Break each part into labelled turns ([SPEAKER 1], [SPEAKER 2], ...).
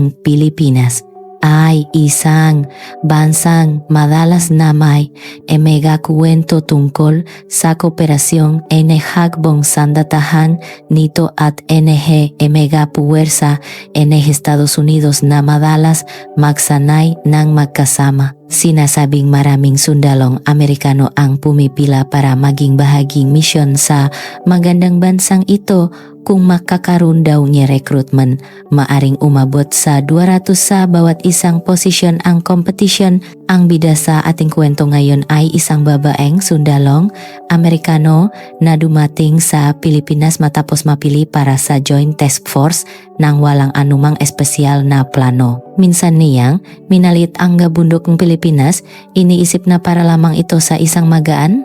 [SPEAKER 1] eng Pilipinas ay isang bansang madalas na may emega-kwento tungkol sa kooperasyon hagbong sandatahan nito at emega puwersa Estados Unidos na madalas magsanay ng magkasama. Sinasabing maraming sundalong Amerikano ang pumipila para maging bahaging misyon sa magandang bansang ito. Kung makakaroon daw niya recruitment, maaring umabot sa 200 sa bawat isang posisyon ang competition. Ang bida sa ating kwento ngayon ay isang babaeng sundalong Amerikano na dumating sa Pilipinas matapos mapili para sa Joint Task Force nang walang anumang espesyal na plano. Minsan niyang minalit ang bundok ng Pilipinas, iniisip na para lamang ito sa isang magaan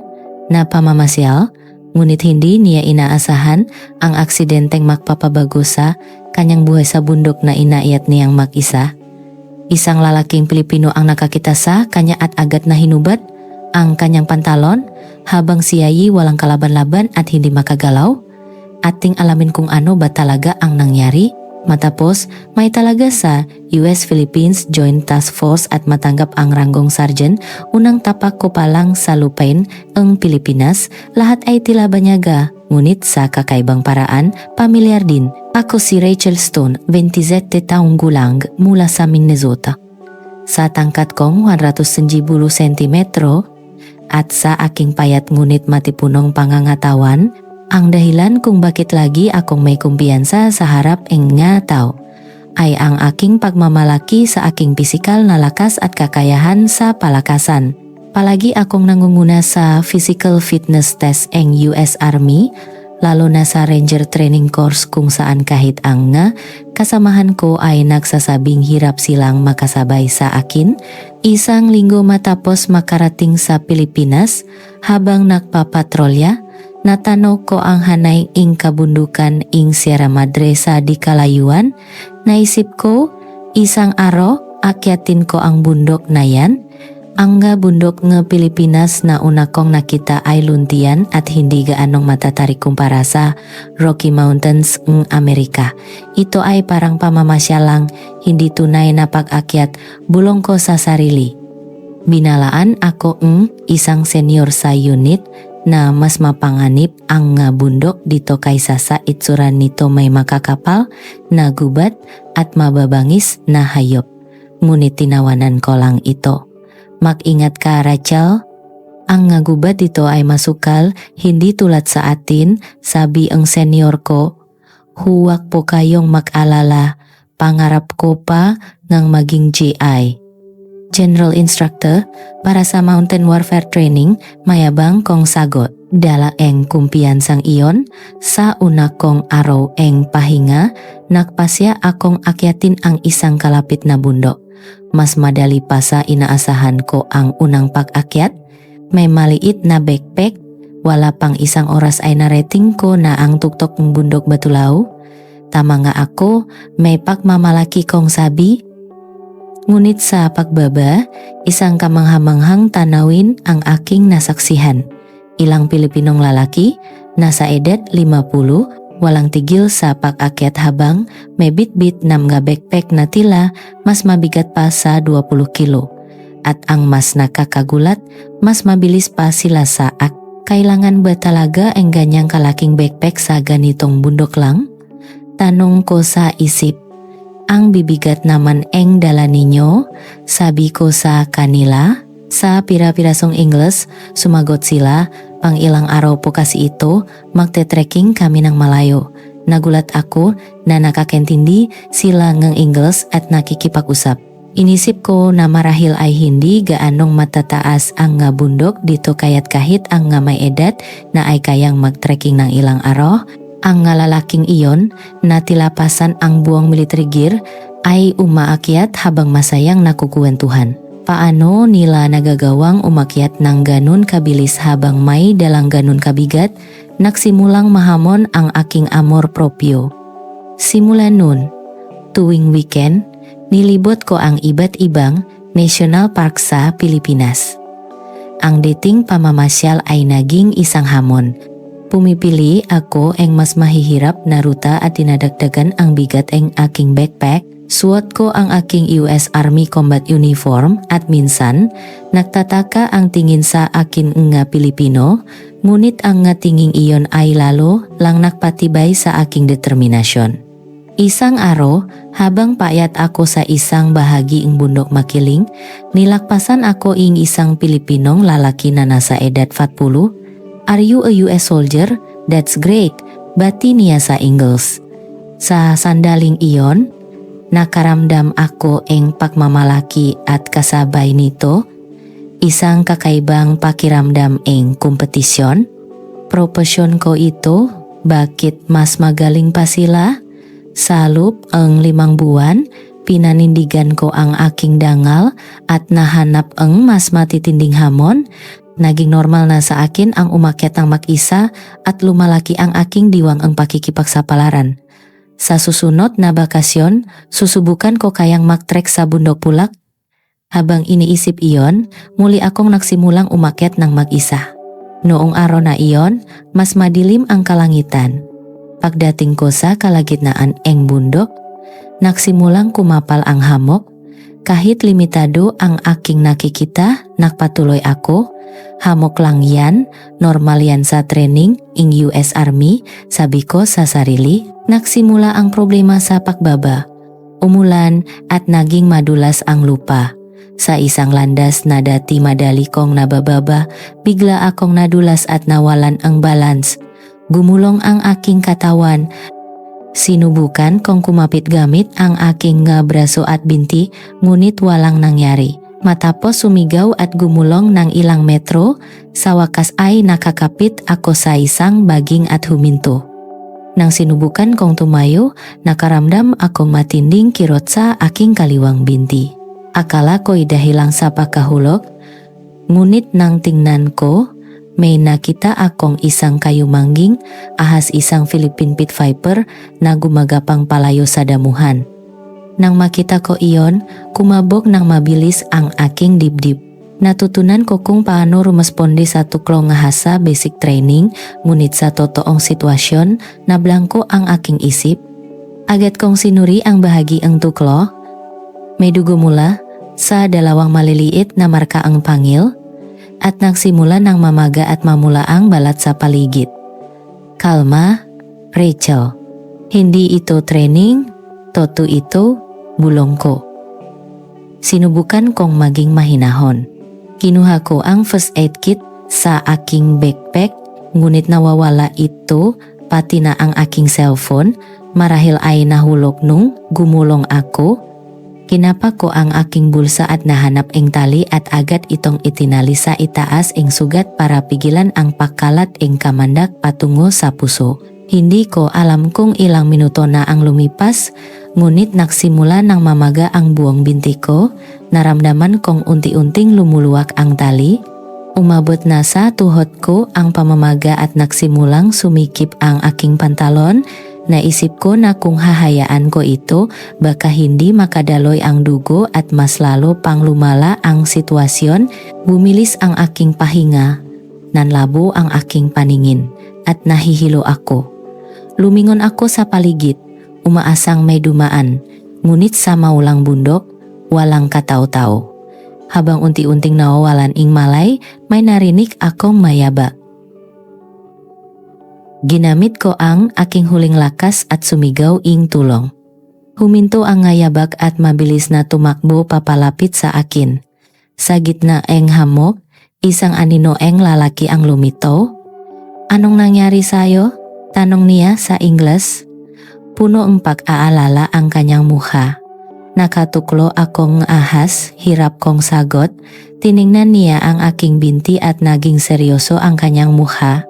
[SPEAKER 1] na pamamasyal. Ngunit hindi niya inaasahan ang aksidenteng magpapabago sa kanyang buhay sa bundok na inayat niyang mag-isa. Isang lalaking Pilipino ang nakakita sa kanya at agad na hinubad ang kanyang pantalon habang siya'y walang kalaban-laban at hindi makagalaw. Ating alamin kung ano ba talaga ang nangyari. Matapos may talaga sa US-Philippines Joint Task Force at matanggap ang ranggong sergeant, unang tapak ko pa lang sa lupain ang Pilipinas, lahat ay tila banyaga, ngunit sa kakaibang paraan, pamilyar din. Ako si Rachel Stone, 27 taong gulang, mula sa Minnesota. Sa tangkat kong 190 cm at sa aking payat ngunit matipunong pangangatawan, ang dahilan kung bakit lagi akong may kumpiyansa sa harap nga tao ay ang aking pagmamalaki sa aking pisikal na lakas at kakayahan sa palakasan. Palagi akong nangunguna sa physical fitness test ng US Army, lalo na sa Ranger Training Course kung saan kahit ang kasamahan ko ay nagsasabing hirap silang makasabay sa akin. Isang linggo matapos makarating sa Pilipinas, habang nagpapatrolya, natanaw ko ang hanay ing kabundukan ing Sierra Madre sa di kalayuan. Naisip ko, isang araw, akyatin ko ang bundok na yan. Ang bundok ng Pilipinas na una kong nakita ay luntian at hindi gaanong matatarik kumpara sa Rocky Mountains ng Amerika. Ito ay parang pamamasyal lang, hindi tunay na pag-akyat, bulong ko sa sarili. Binalaan ako isang senior sa unit na mas mapanganib ang bundok dito kaysa sa itsuran nito may makakapal na gubat at mababangis na hayop. Ngunit tinawanan ko lang ito. Mag-ingat ka, Rachel. Ang gubat dito ay masukal, hindi tulad sa atin, sabi ang senior ko. Huwag po kayong mag-alala, pangarap ko pa ng maging GI. General Instructor para sa Mountain Warfare Training, mayabang kong sagot. Dala eng kumpiyansang iyon, sa una kong araw eng pahinga, nagpasya akong akyatin ang isang kalapit na bundok. Mas madali pa sa inaasahan ko ang unang pag-akyat. May maliit na backpack, wala pang isang oras ay narating ko na ang tuktok ng bundok Batulao. Tama nga ako, may pagmamalaki kong sabi. Ngunit sa pagbaba, isang kamanghamanghang tanawin ang aking nasaksihan. Ilang Pilipinong lalaki, nasa edad 50, walang tigil sa pag-akyat habang may bit-bit na mga backpack na tila mas mabigat pa sa 20 kilo. At ang mas nakakagulat, mas mabilis pa sila sa Kailangan ba talaga ang ganyang kalaking backpack sa ganitong bundok lang? Tanong ko sa isip. Ang bibigat naman eng dala ninyo, sabi ko sa kanila. Sa pira-pirasong Ingles, sumagot sila, pang ilang araw po kasi ito, magte-trekking kami ng malayo. Nagulat ako na nakakintindi sila ng Ingles at nakikipag-usap. Inisip ko na marahil ay hindi gaanong matataas ang bundok dito kaya't kahit ang may edad na ay kayang mag-trekking ng ilang araw. Ang lalaking iyon na tilapasan ang buong military gear ay umaakyat habang masayang nakukuwentuhan. Paano nila nagagawang umakyat ng ganun kabilis habang may dalang ganun kabigat? Nagsimulang mahamon ang aking amor proprio. Simula nun, tuwing weekend, nilibot ko ang iba't ibang national park sa Pilipinas. Ang dating pamamasyal ay naging isang hamon. Pumipili ako ang mas mahihirap na ruta at dinadagdagan ang bigat ang aking backpack. Suot ko ang aking US Army Combat Uniform at minsan, nagtataka ang tingin sa akin nga Pilipino, ngunit ang nga tinging iyon ay lalo lang nagpatibay sa aking determinasyon. Isang araw, habang payat ako sa isang bahagi ng bundok Makiling, nilakpasan ako ing isang Pilipinong lalaki na nasa edad 40. "Are you a US soldier? That's great," bati niya sa Ingles. Sa sandaling iyon, nakaramdam ako ing pagmamalaki at kasabay nito, isang kakaibang pakiramdam ing kompetisyon. Propasyon ko ito, bakit mas magaling pa sila? Sa loob ang 5 buwan, pinanindigan ko ang aking dangal at nahanap ang mas matitinding hamon. Naging normal na sa akin ang umakyat ng mag-isa at lumalaki ang aking diwang ang pakikipagsapalaran. Sa susunod na bakasyon, susubukan ko kayang mag-trek sa bundok Pulak. Habang iniisip iyon, muli akong nagsimulang umakyat ng mag-isa. Noong araw na iyon, mas madilim ang kalangitan. Pagdating ko sa kalagitnaan eng bundok, nagsimulang kumapal ang hamok. Kahit limitado ang aking nakikita, nagpatuloy ako. "Hamok lang yan, normal yan sa training ing US Army," sabi ko sa sarili. Nagsimula ang problema sa pagbaba. Umulan at naging madulas ang lupa. Sa isang landas na dati madali kong nabababa, bigla akong nadulas at nawalan ang balance. Gumulong ang aking katawan. Sinubukan kong kumapit gamit ang aking braso at binti, ngunit walang nangyari. Matapos sumigaw at gumulong ng ilang metro, sa wakas ay nakakapit ako sa isang baging at huminto. Nang sinubukan kong tumayo, nakaramdam akong matinding kirot sa aking kaliwang binti. Akala ko'y dahilang sa pagkahulog, ngunit nang tingnan ko, may nakita akong isang kayumangging, ahas isang Philippine Pit Viper na gumagapang palayo sa damuhan. Nang makita ko iyon, kumabog ng mabilis ang aking dibdib. Natutunan ko kung paano rumasponde sa tuklo nga hasa basic training, ngunit sa totoong sitwasyon, nablangko ang aking isip. Agad kong sinuri ang bahagi ang tuklo. May dugo mula sa 2 maliliit na marka ang pangil, at nagsimula ng mamaga at mamula ang balat sa paligid. "Kalma, Rachel. Hindi ito training, toto ito, bulong ko." Sinubukan kong maging mahinahon. Kinuha ko ang first aid kit sa aking backpack, ngunit nawawala ito, pati na ang aking cellphone. Marahil ay nahulog nung gumulong ako. Kinapa ko ang aking bulsa at nahanap ing tali at agad itong itinali sa itaas ing sugat para pigilan ang pagkalat ing kamandak patungo sa puso. Hindi ko alam kung ilang minuto na ang lumipas, ngunit nagsimula ng mamaga ang buong binti ko. Naramdaman kong unti-unting lumuluwak ang tali. Umabot na sa tuhod ko ang pamamaga at nagsimulang sumikip ang aking pantalon. Naisip ko na kung hahayaan ko ito, baka hindi makadaloy ang dugo at mas lalo pang lumala ang sitwasyon. Bumilis ang aking pahinga, nanlabo ang aking paningin, at nahihilo ako. Lumingon ako sa paligid, umaasang may dumaan, ngunit sa maulang bundok, walang katao-tao. Habang unti-unting nawawalan ing malay, may narinig akong mayaba. Ginamit ko ang aking huling lakas at sumigaw ing tulong. Huminto ang ngayabag at mabilis na tumakbo papalapit sa akin. Sa gitna eng hamok, isang anino eng lalaki ang lumitaw. "Anong nangyari sa'yo?" tanong niya sa Ingles. Puno ang pag-aalala ang kanyang mukha. Nakatuklo akong ahas, hirap kong sagot. Tiningnan niya ang aking binti at naging seryoso ang kanyang mukha.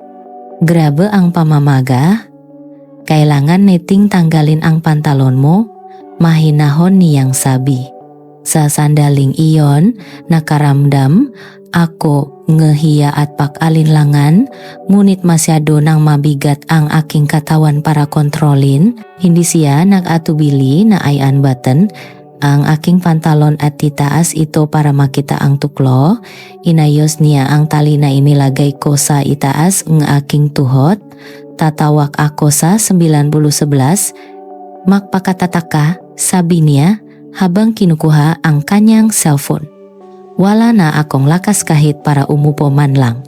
[SPEAKER 1] "Grabe ang pamamaga. Kailangan neting tanggalin ang pantalon mo," mahinahon niyang sabi. Sa sandaling iyon, nakaramdam ako ngehiya at pag-alinlangan, ngunit masyado nang mabigat ang aking katawan para kontrolin. Hindi siya nag-atubili na i-unbutton ang aking pantalon at titaas ito para makita ang tuklo. Inayos niya ang tali na inilagay ko sa itaas ng aking tuhod. Tatawag ako sa 9011. "Magpakatataka, sabi niya habang kinukuha ang kanyang cellphone. Wala na akong lakas kahit para umupo man lang.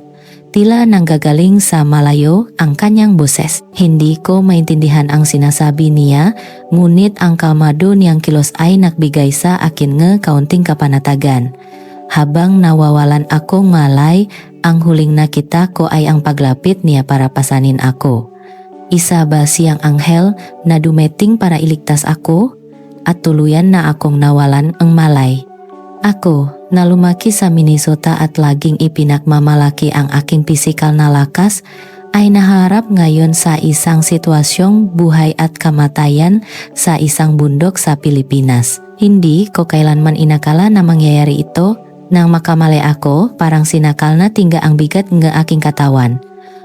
[SPEAKER 1] Tila nanggagaling sa malayo ang kanyang boses. Hindi ko maintindihan ang sinasabi niya, ngunit ang kalmado niyang kilos ay nagbigay sa akin ng kaunting kapanatagan. Habang nawawalan akong malay, ang huling nakita ko ay ang paglapit niya para pasanin ako. Isa ba siyang anghel na dumating para iligtas ako? At tuluyan na akong nawalan ang malay. Ako, na lumaki sa Minnesota at laging ipinagmamalaki ang aking pisikal na lakas, ay naharap ngayon sa isang sitwasyong buhay at kamatayan sa isang bundok sa Pilipinas. Hindi ko kailanman inakala na mangyayari ito. Nang makamali ako, parang sinakal na tingga ang bigat ng aking katawan.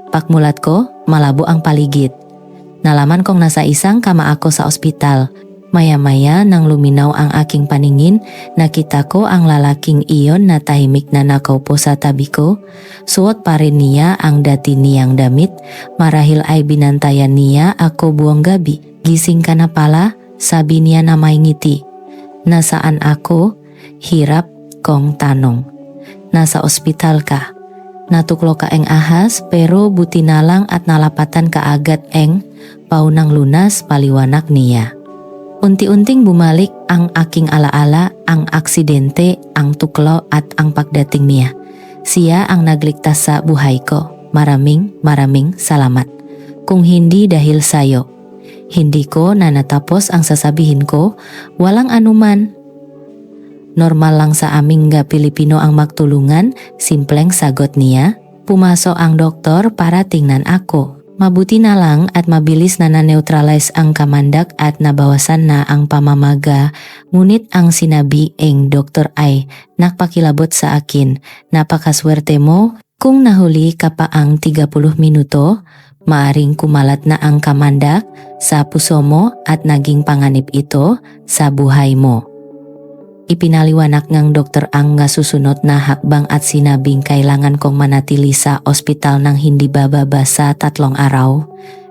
[SPEAKER 1] Pagmulat ko, malabo ang paligid. Nalaman kong nasa isang kama ako sa ospital. Maya-maya nang luminaw ang aking paningin, nakita ko ang lalaking iyon na tahimik na nakaupo sa tabi ko. Suot pa rin niya ang dati niyang damit, marahil ay binantayan niya ako buong gabi. Gising ka na pala, sabi niya na may ngiti. Nasaan ako? Hirap kong tanong. Nasa ospital ka. Natuklo ka eng ahas pero buti na lang at nalapatan ka agad eng paunang lunas paliwanak niya. Unti-unting bumalik ang aking alaala, ang aksidente, ang tuklo at ang pagdating niya. Siya ang nagligtas sa buhay ko. Maraming salamat. Kung hindi dahil sayo, hindi ko na natapos ang sasabihin ko, walang anuman. Normal lang sa aming Pilipino ang magtulungan, simpleng sagot niya. Pumasok ang doktor para tingnan ako. Mabuti na lang at mabilis na na-neutralize ang kamandak at nabawasan na ang pamamaga. Ngunit ang sinabi ng doktor ay nakpakilabot sa akin. Napakaswerte mo, kung nahuli ka pa ang 30 minuto, maaring kumalat na ang kamandak sa puso mo at naging panganib ito sa buhay mo. Ipinaliwanag ng doktor ang susunod na hakbang at sinabing kailangan kong manatili sa ospital ng hindi bababa sa 3 araw.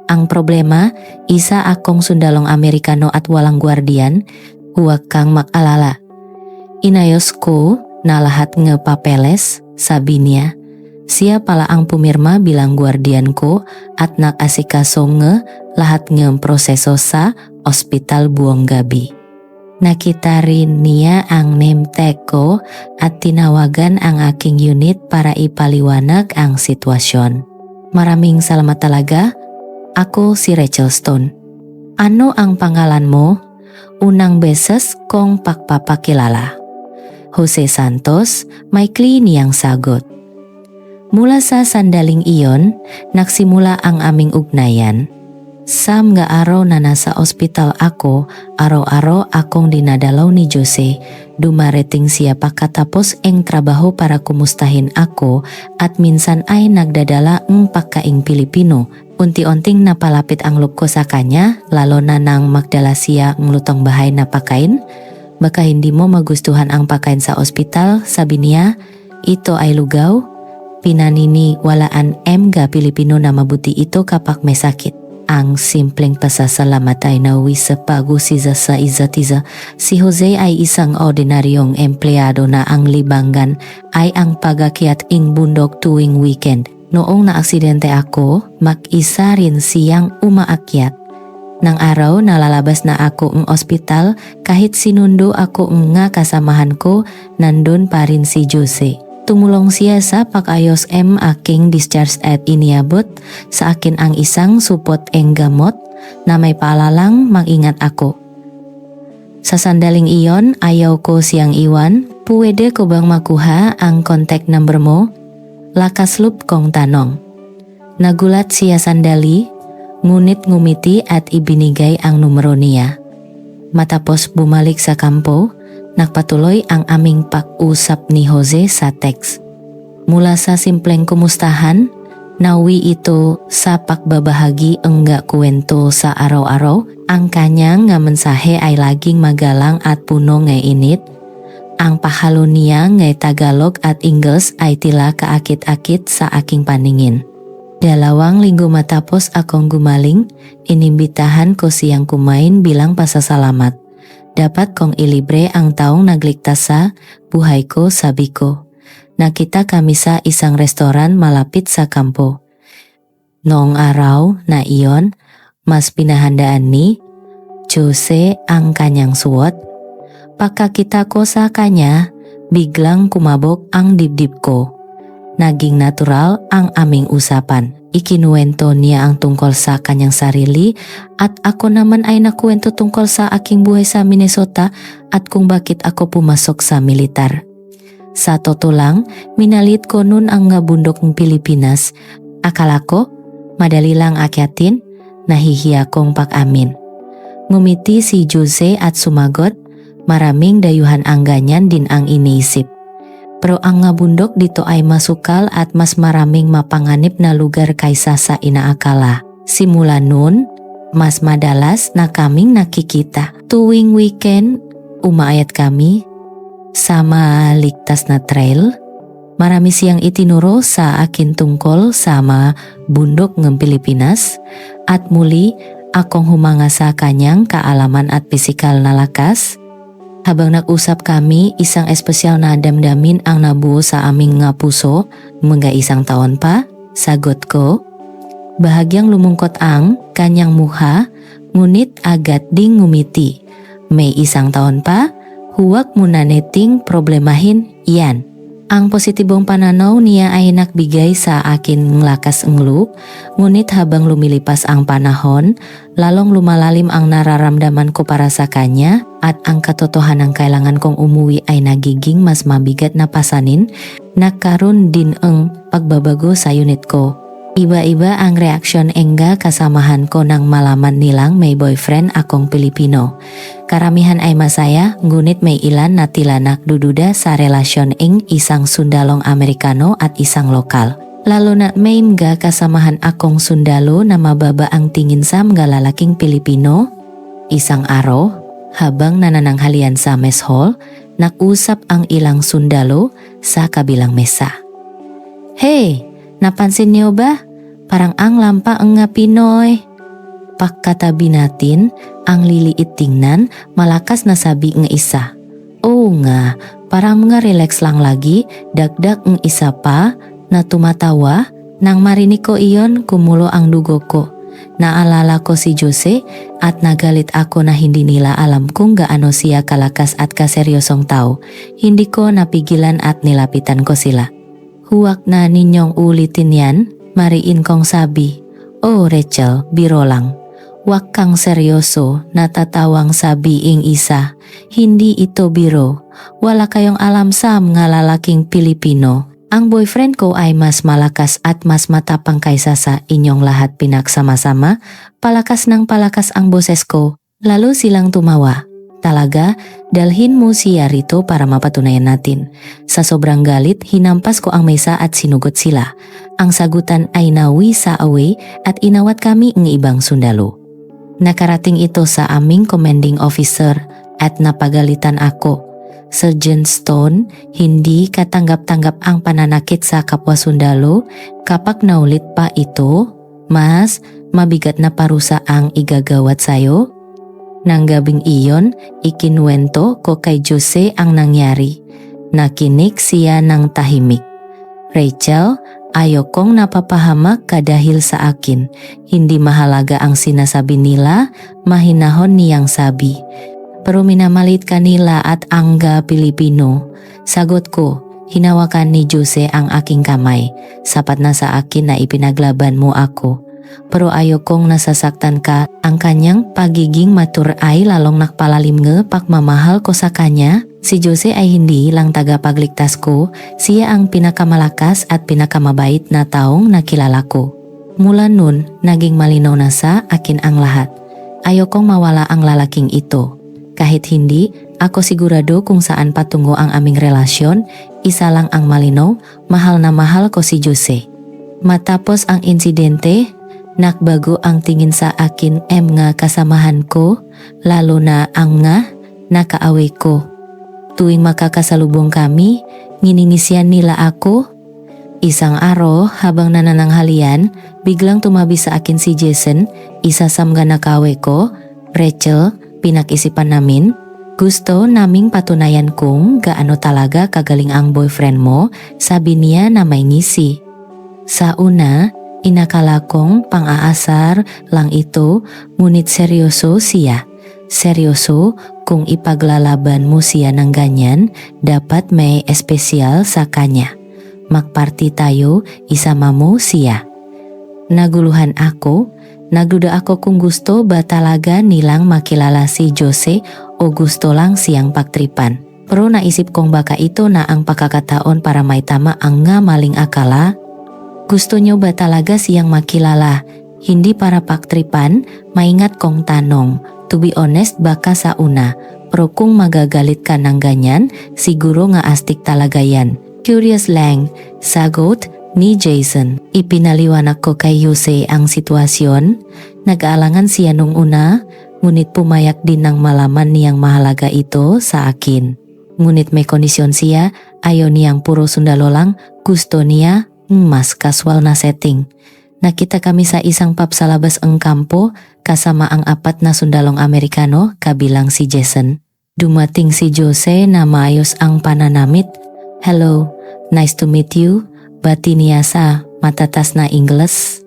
[SPEAKER 1] Ang problema, isa akong sundalong Amerikano at walang gwardiyan, huwag kang mag-alala. Inayos ko na lahat ng papeles, sabi niya. Siya pala ang pumirma bilang gwardiyan ko at nag-asikaso ng lahat ng proseso sa ospital buong gabi. Nakita rin niya ang name tag ko at tinawagan ang aking unit para ipaliwanag ang sitwasyon. Maraming salamat talaga. Ako si Rachel Stone. Ano ang pangalan mo? Unang beses kong pagpapakilala. Jose Santos, maikli niyang sagot. Mula sa sandaling iyon, nagsimula ang aming ugnayan. Sa mga araw na nasa ospital ako, araw-araw akong dinadalaw ni Jose. Dumarating siya pagkatapos ang trabaho para kumustahin ako at minsan ay nagdadala ng pagkaing Pilipino. Unti-unting napalapit ang loob ko sa kanya, lalo na nang magdala siya ng lutong bahay na pagkain. Baka hindi mo magustuhan ang pagkain sa ospital, sabi niya. Ito ay lugaw. Pinaniniwalaan mga Pilipino na mabuti ito kapag may sakit. Ang simpleng pasasalamat ay nauwi sa pag-usisa sa isa't isa. Si Jose ay isang ordinaryong empleyado na ang libangan ay ang pag-akyat ing bundok tuwing weekend. Noong naaksidente ako, mag-isa rin siyang umaakyat. Nang araw nalalabas na ako ng ospital, kahit sinundo ako nga kasamahan ko, nandun pa rin si Jose. Tumulong siya sa pag-ayos aking discharge at iniabot sa akin ang isang supot gamot na may paalalang mag-ingat ako. Sa sandaling iyon, ayaw ko siyang iwan. Pwede ko bang makuha ang contact number mo? Lakas loob kong tanong. Nagulat siya sandali, ngunit ngumiti at ibinigay ang numero niya. Matapos bumalik sa kampo, nagpatuloy ang aming pag-usap ni Jose sa text. Mula sa simpleng kumustahan, nauwi ito sa pagbabahagi ang kwento sa araw-araw. Ang kanyang mensahe ay laging magalang at puno ng init. Ang pahalo niya ng Tagalog at Ingles ay tila kaakit-akit sa aking paningin. 2 linggo matapos akong gumaling, inimbitahan ko siyang kumain bilang pasasalamat. dapat kong ilibre ang taong nagligtas sa buhay ko sabi ko. Nakita kami sa isang restoran malapit sa kampo. Noong araw na iyon, mas pinahandaan ni Jose ang kanyang suot. Pagkakita ko sa kanya, biglang kumabog ang dibdib ko. Naging natural ang aming usapan. Ikinuwento niya ang tungkol sa kanyang sarili at ako naman ay nakuwento tungkol sa aking buhay sa Minnesota at kung bakit ako pumasok sa militar. Sa totoo lang, minalit ko nun ang nga bundok ng Pilipinas. Akala ko, madali lang akyatin, nahihiya kong pag-amin. Ngumiti si Jose at sumagot, maraming dayuhan ang ganyan din ang iniisip. Pero ang nga bundok dito ay masukal at mas maraming mapanganib na lugar kaysa sa inaakala. Simula nun, mas madalas na kaming nakikita. Tuwing weekend, umaayat kami sa maligtas na trail. Marami siyang itinuro sa akin tungkol sa mga bundok ng Pilipinas at muli akong humanga sa kanyang kaalaman at pisikal na lakas. Habang nag-usap kami, isang espesyal na damdamin ang nabuo sa aming nga puso. Mga isang taon pa, sagot ko. Bahagyang lumungkot ang kanyang muha, ngunit agad ding ngumiti. May isang taon pa, huwag mo na neting problemahin yan. Ang positibong pananaw niya ay nagbigay sa akin ng lakas ng loob, ngunit habang lumilipas ang panahon, lalong lumalalim ang nararamdaman ko para sa kanya at ang katotohanan kailangan kong umuwi ay nagiging mas mabigat na pasanin. Nagkaroon din ang pagbabago sa unit ko. Iba-iba ang reaksyon engga kasamahan ko nang malaman nilang may boyfriend akong Pilipino. Karamihan ay masaya, ngunit may ilan na tila nagdududa sa relasyon ing isang sundalong Amerikano at isang lokal. Lalo na may mga kasamahan akong sundalo na mababa ang tingin sa mga lalaking Pilipino. Isang araw, habang nanananghalian sa mess hall, nag-usap ang ilang sundalo sa kabilang mesa. Hey, napansin niyo ba? Parang ang lampa ang nga Pinoy. Pagkatabi natin, ang liliit tingnan, malakas na sabi ng isa. Oo nga, parang mga relax lang lagi, dagdag ng isa pa na tumatawa. Nang marinig ko iyon, kumulo ang dugo ko. Naalala ko si Jose at nagalit ako na hindi nila alam kung gaano siya kalakas at kaseryosong tao. Hindi ko napigilan at nilapitan ko sila. Huwag na ninyong ulitin yan. Mariin kong sabi, oh Rachel, biro lang. Huwag kang seryoso, natatawang sabi ing isa. Hindi ito biro. Wala kayong alam sa mga lalaking Pilipino. Ang boyfriend ko ay mas malakas at mas matapang kaysa sa inyong lahat pinagsama-sama. Palakas ng palakas ang boses ko. Lalu silang tumawa. Talaga, dalhin mo siya rito para mapatunayan natin. Sa sobrang galit, hinampas ko ang mesa at sinugot sila. Ang sagutan ay nawi sa away at inawat kami ng ibang sundalo. Nakarating ito sa aming commanding officer at napagalitan ako. Sergeant Stone, hindi katanggap-tanggap ang pananakit sa kapwa sundalo. Kapag naulit pa ito, mas mabigat na parusa ang igagawat sayo. Nang gabing iyon, ikinuwento ko kay Jose ang nangyari. Nakinig siya ng tahimik. Rachel, ayokong napapahamak ka dahil sa akin. Hindi mahalaga ang sinasabi nila, mahinahon niyang sabi. Pero minamalit ka nila at angga Pilipino. Sagot ko, hinawakan ni Jose ang aking kamay. Sapat na sa akin na ipinaglaban mo ako. Pero ayokong nasasaktan ka. Ang kanyang pagiging mature ay lalong nakpalalim ng pagmamahal ko sa kanya. Si Jose ay hindi lang tagapagligtas ko, siya ang pinakamalakas at pinakamabait na taong nakilala ko. Mula nun, naging malinaw na sa akin ang lahat. Ayokong mawala ang lalaking ito. Kahit hindi, ako sigurado kung saan patungo ang aming relasyon, isa lang ang malinaw, mahal na mahal ko si Jose. Matapos ang insidente, nakbago ang tingin sa akin nga kasamahan ko, lalo na ang nga nakaaway ko. Tuwing makakasalubong kami, nginingisyan nila ako. Isang araw habang nanananghalian, biglang tumabi sa akin si Jason, isa sa mga nakaaway ko. Rachel, pinag-isipan namin. Gusto naming patunayan kung gaano talaga kagaling ang boyfriend mo, sabi niya na may ngisi. Sa una, inakala kong pang-aasar lang ito, ngunit seryoso siya. Seryoso kung ipaglalaban mo siya ng ganyan, dapat may espesyal sa kanya. Magparty tayo, isama mo siya. Naguluhan ako, nagduda ako kung gusto ba talaga nilang makilala si Jose o gusto lang siyang pagtripan. Pero naisip kong baka ito na ang pagkakataon para may tama ang nga maling akala. Gusto nyo ba talaga siyang makilala? Hindi para pagtripan, maingat kong tanong. To be honest baka sa una, pero kung magagalit ka ng ganyan, siguro nga astig talaga yan. Curious lang, sagot ni Jason. Ipinaliwanag ko kay Jose ang sitwasyon. Nag-aalangan siya nung una, ngunit pumayag din nang malaman niyang mahalaga ito sa akin. Ngunit may kondisyon siya, ayaw niyang puro sundalo lang, gusto niya mas casual na setting. Nakita kami sa isang pub sa labas ng kampo, kasama ang 4 na sundalong Amerikano, kabilang si Jason. Dumating si Jose na maayos ang pananamit. Hello, nice to meet you. Bati niya sa matatas na Ingles.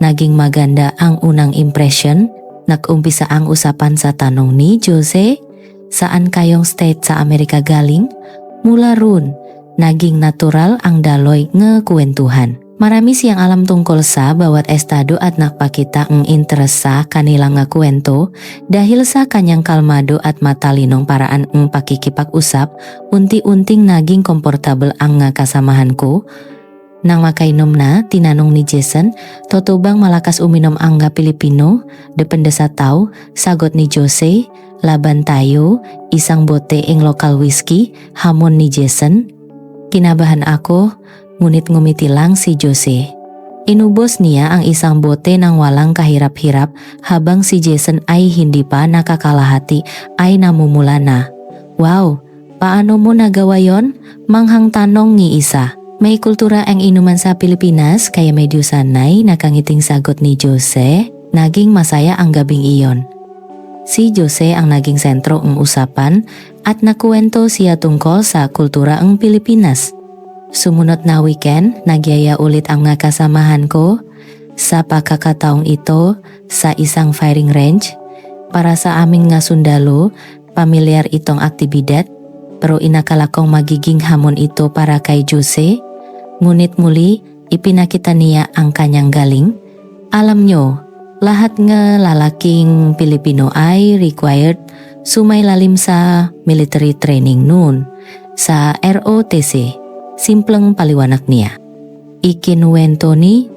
[SPEAKER 1] Naging maganda ang unang impression. Nag-umpisa ang usapan sa tanong ni Jose, saan kayong state sa Amerika galing? Mula roon, naging natural ang daloy ngekwentuhan. Marami siyang alam tungkol sa bawat estado at nakpakita ang interes sa kanilang kwento dahil sa kanyang kalmado at matalinong paraan ng pakikipag-usap, unti-unting naging komportable ang kasamahan ko. Nang makainom na, tinanong ni Jason, totoo bang malakas uminom ang Pilipino? Depende sa tao, sagot ni Jose. Laban tayo, isang bote ng local whiskey, hamon ni Jason. Kinabahan ako, ngunit ngumiti lang si Jose. Inubos niya ang isang bote ng walang kahirap-hirap habang si Jason ay hindi pa nakakalahati ay namumula na. Wow, paano mo nagawa yon? Manghang tanong ni isa. May kultura ang inuman sa Pilipinas kaya medyo sanay, nakangiting sagot ni Jose. Naging masaya ang gabing iyon. Si Jose ang naging sentro ng usapan at nakuwento siya tungkol sa kultura ng Pilipinas. Sumunod na weekend, nagyaya ulit ang kasamahan ko sa pagkakataong ito sa isang firing range. Para sa aming sundalo, pamilyar itong aktibidad, pero inakala kong magiging hamon ito para kay Jose. Ngunit muli, ipinakita niya ang kanyang galing. Alam nyo, lahat ng lalaking Pilipino ay required sumailalim sa military training noon sa ROTC. Simpleng paliwanag niya. Ikinuwento ni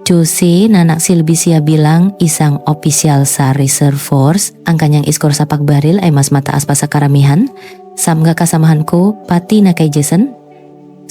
[SPEAKER 1] Jose na nagsilbi siya bilang isang opisyal sa Reserve Force. Ang kanyang iskor sa pagbaril ay mas mataas pa sa karamihan. Sa mga kasamahan ko, pati na kay Jason.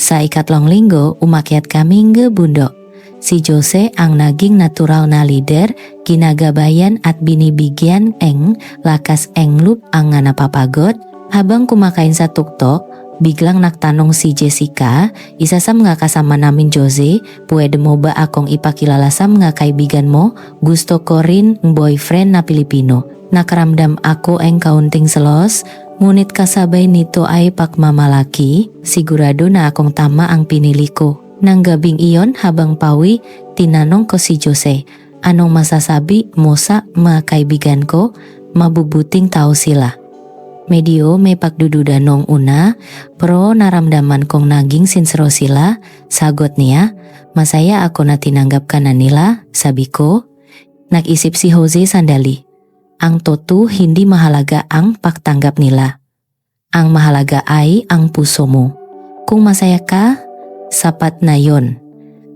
[SPEAKER 1] Sa ikatlong linggo, umakyat kami ng bundok. Si Jose ang naging natural na leader, ginagabayan at binibigyan ng lakas ng loob ang napapagod. Habang kumakain sa tuktok, biglang nagtanong si Jessica, isa sa mga kasama namin Jose, pwede mo ba akong ipakilala sa mga kaibigan mo? Gusto ko rin ng boyfriend na Pilipino. Nakaramdam ako ang kaunting selos, ngunit kasabay nito ay pagmamalaki, sigurado na akong tama ang pinili ko. Nang gabing iyon habang pawi, tinanong ko si Jose, anong masasabi mo sa mga kaibigan ko? Mabubuting tao sila. Medyo may pagdududa nung una, pero naramdaman kong naging sincero sila. Sagot niya, masaya ako na tinanggap ka na nila, sabi ko. Nag-isip si Jose sandali. Ang totoo hindi mahalaga ang pagtanggap nila. Ang mahalaga ay ang puso mo. Kung masaya ka, sapat na yon.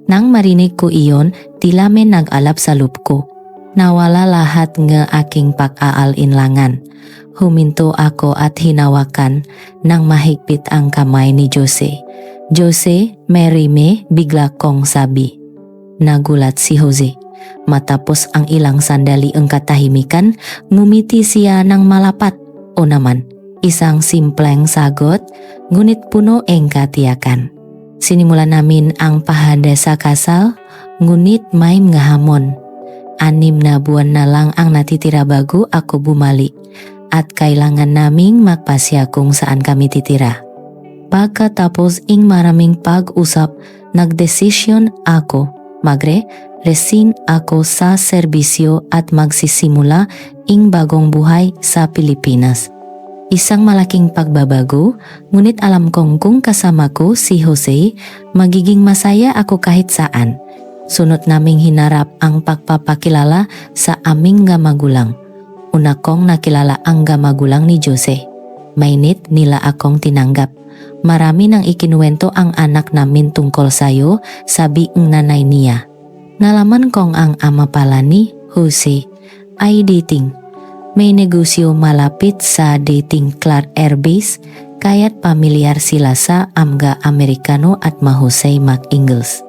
[SPEAKER 1] Nang marinig ko iyon, tila may nag-alap sa loob ko. Nawala lahat ng aking pag-aalinlangan. Huminto ako at hinawakan ng mahigpit ang kamay ni Jose. Jose, marry me, bigla kong sabi. Nagulat si Jose. Matapos ang ilang sandali ang katahimikan, ngumiti siya ng malapat. O naman, isang simpleng sagot, ngunit puno ang katiyakan. Sinimulan namin ang pahanda sa kasal, ngunit may mga hamon. 6 na buwan na lang ang natitira bago ako bumalik. at kailangan naming magpasya kung saan kami titira. Pagkatapos ing maraming pag-usap, nagdesisyon ako, resign ako sa serbisyo at magsisimula ing bagong buhay sa Pilipinas. Isang malaking pagbabago, ngunit alam kong kung kasama ko si Jose, magiging masaya ako kahit saan. Sunod naming hinarap ang pagpapakilala sa aming magulang. Una kong nakilala ang magulang ni Jose. Mainit nila akong tinanggap. Marami nang ikinuwento ang anak namin tungkol sayo, sabi ng nanay niya. Nalaman kong ang ama pala ni Jose ay dating. May negosyo malapit sa dating Clark Air Base, kaya't pamilyar sila sa amga Amerikano at Jose McIngles.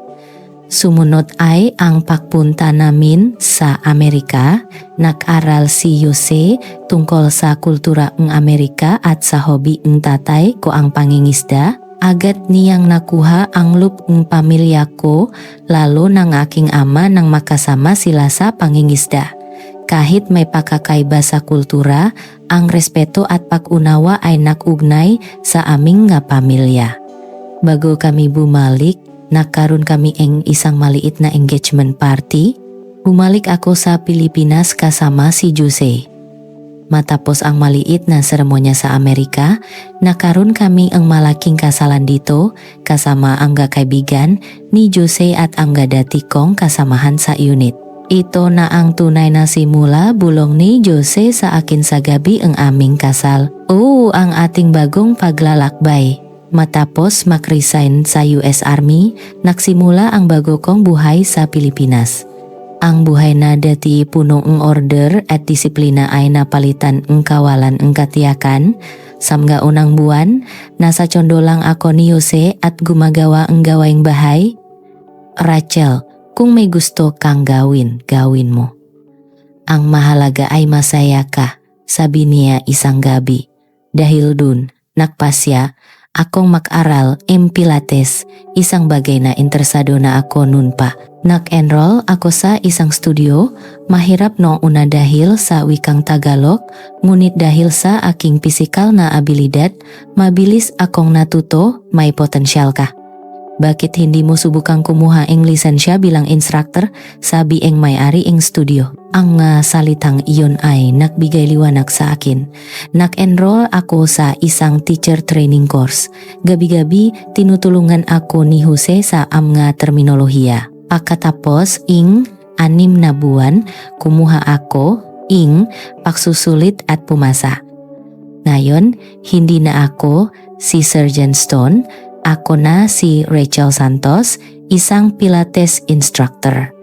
[SPEAKER 1] Sumunod ay ang pagpunta namin sa Amerika. Nag-aral si Jose tungkol sa kultura ng Amerika at sa hobby ng tatay ko ang pangingisda. Agad niyang nakuha ang loop ng pamilya ko, lalo ng aking ama nang makasama sila sa pangingisda. Kahit may pagkakaiba sa kultura, ang respeto at pag-unawa ay nakugnay sa aming pamilya. Bago kami bumalik, nagkaroon kami ng isang maliit na engagement party. Bumalik ako sa Pilipinas kasama si Jose. Matapos ang maliit na seremonya sa Amerika, nagkaroon kami ang malaking kasalan dito kasama ang kaibigan ni Jose at ang dati kong kasamahan sa unit. Ito na ang tunay na simula bulong ni Jose sa akin sa gabi ang aming kasal. Ang ating bagong paglalakbay. Matapos mag-resign sa US Army, nagsimula ang bago kong buhay sa Pilipinas. Ang buhay na dati puno ng order at disiplina ay napalitan ng kawalan ng katiyakan. Sa mga unang buwan, nasa tsondo lang ako ni Jose at gumagawa ang gawaing bahay. Rachel, kung may gusto kang gawin, gawin mo. Ang mahalaga ay masaya ka, sabi niya isang gabi. Dahil dun, nagpasya akong mag-aral Pilates, isang bagay na interesado na ako nun pa. Nag-enroll ako sa isang studio, mahirap noong una dahil sa wikang Tagalog, ngunit dahil sa aking pisikal na abilidad, mabilis akong natuto, may potensyal ka. Bakit hindi mo subukang kumuha ang lisensya bilang instructor, sabi ang may-ari ang studio. Ang salitang iyon ay nagbigay liwanag sa akin. Nag-enroll ako sa isang teacher training course. Gabi-gabi tinutulungan ako ni Jose sa mga terminolohiya. Pagkatapos ing 6 na buwan, kumuha ako ing pagsusulit at pumasa. Ngayon, hindi na ako si Sergeant Stone, ako na si Rachel Santos, isang Pilates instructor.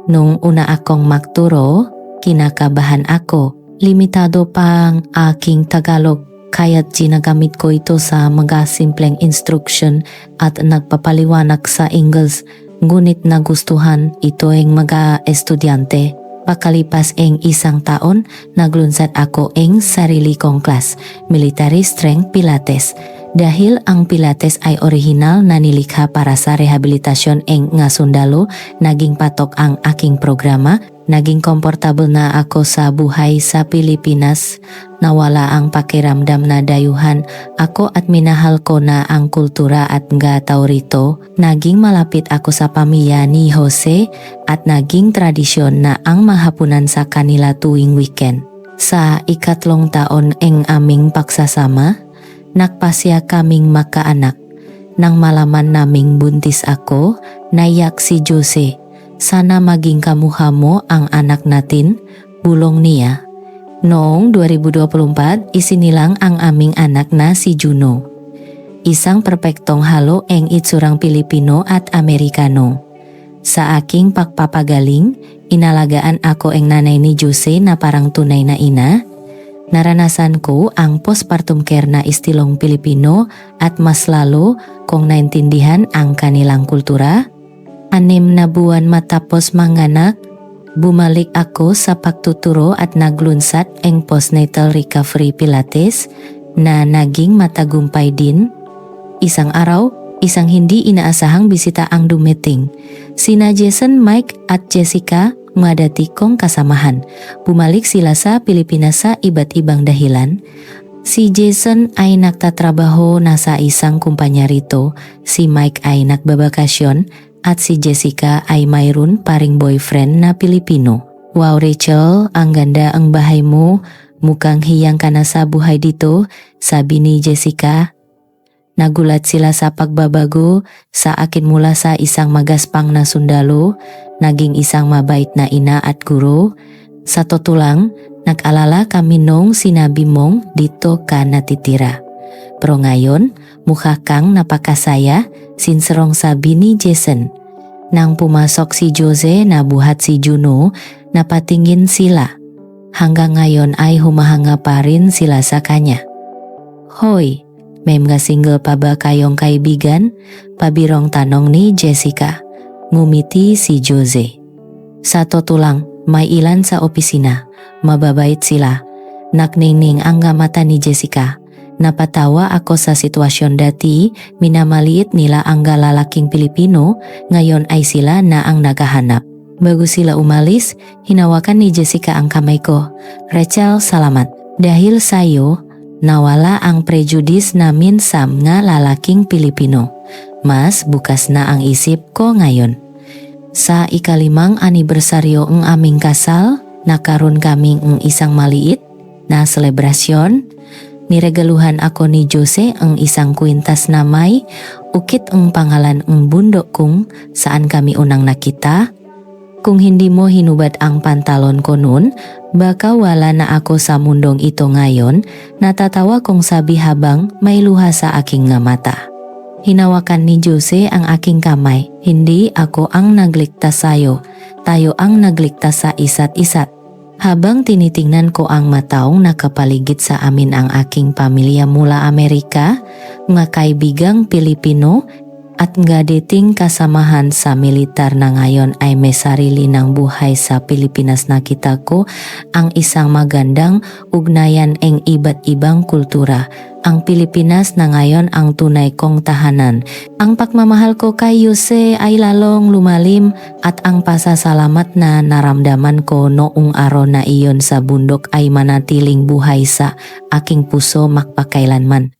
[SPEAKER 1] Nung una akong magturo, kinakabahan ako. Limitado pang aking Tagalog, kaya't ginagamit ko ito sa mga simpleng instruction at nagpapaliwanag sa English. Ngunit nagustuhan ito ang mga estudyante. Pakalipas ang 1 taon, naglunsad ako ang sarili kong class, Military Strength Pilates. Dahil ang Pilates ay orihinal na nilikha para sa rehabilitasyon ng nga sundalo, naging patok ang aking programa. Naging komportable na ako sa buhay sa Pilipinas. Nawala ang pakiramdam na dayuhan ako at minahal ko na ang kultura at nga tao rito. Naging malapit ako sa pamilya ni Jose at naging tradisyon na ang mahapunan sa kanila tuwing weekend. Sa 3 taon ng aming pagsasama, nagpasya kaming makaanak. Nang malaman naming buntis ako, naiyak si Jose. Sana maging kamukha mo ang anak natin, bulong niya. Noong 2024, isinilang ang aming anak na si Juno. Isang perpektong halo ang itsurang Pilipino at Amerikano. Sa aking pagpapagaling, inalagaan ako ang nanay ni Jose na parang tunay na ina. Naranasan ko ang postpartum care na istilong Pilipino at mas lalo kong naintindihan ang kanilang kultura. 6 na buwan matapos manganak, bumalik ako sa pagtuturo at naglunsad ang postnatal recovery Pilates na naging matagumpay din. Isang araw, isang hindi inaasahang bisita ang dumating. Sina Jason, Mike at Jessica, ngadati kong kasamahan. Bumalik sila sa Pilipinas sa iba't ibang dahilan. Si Jason ay nagtatrabaho na sa isang kumpanya rito, si Mike ay nagbabakasyon, at si Jessica ay mayroon paring boyfriend na Pilipino. Wow Rachel, ang ganda ang bahay mo. Mukhang hiyang ka na sa buhay dito, sabi ni Jessica. Nagulat sila sa pagbabago sa akin mula sa isang magaspang na sundalo, naging isang mabait na ina at guro. Sa totoo lang, nag-alala kami nung sinabi mong dito ka natitira. Pero ngayon, mukha kang napakasaya, sinserong sabi ni Jason. Nang pumasok si Jose na buhat si Juno, napatingin sila. Hanggang ngayon ay humahanga pa rin sila sa kanya. Hoy, may mga single pa ba kayong kaibigan? Pabirong tanong ni Jessica. Ngumiti si Jose. Sa totoo lang, may ilan sa opisina. Mababait sila. Nakningning ang mata ni Jessica. Napatawa ako sa sitwasyon dati, minamaliit nila ang lalaking Pilipino, ngayon ay sila na ang naghahanap. Bago sila umalis, hinawakan ni Jessica ang kamay ko. Rachel, salamat. Dahil sa'yo, nawala ang prejudis namin sa mga lalaking Pilipino. Mas bukas na ang isip ko ngayon. Sa ika-5 anibersaryo ng aming kasal, nakaroon kaming isang maliit na selebrasyon. Niregaluhan ako ni Jose ang isang kwintas na may ukit ang pangalan ng bundok kung saan kami unang nakita. Kung hindi mo hinubad ang pantalon ko noon, baka wala na ako sa mundong ito ngayon, natatawa kong sabi habang may luha sa aking mata. Hinawakan ni Jose ang aking kamay, hindi ako ang nagligtas sa'yo, tayo ang nagligtas sa isa't isa. Habang tinitingnan ko ang mataong nakapaligid sa amin ang aking pamilya mula Amerika, mga kaibigang Pilipino, at nga dating kasamahan sa militar na ngayon ay may sarili ng buhay sa Pilipinas, nakita ko ang isang magandang ugnayan ng iba't ibang kultura. Ang Pilipinas na ngayon ang tunay kong tahanan. Ang pagmamahal ko kay Jose ay lalong lumalim at ang pasasalamat na naramdaman ko noong araw na iyon sa bundok ay manatiling buhay sa aking puso magpakailanman.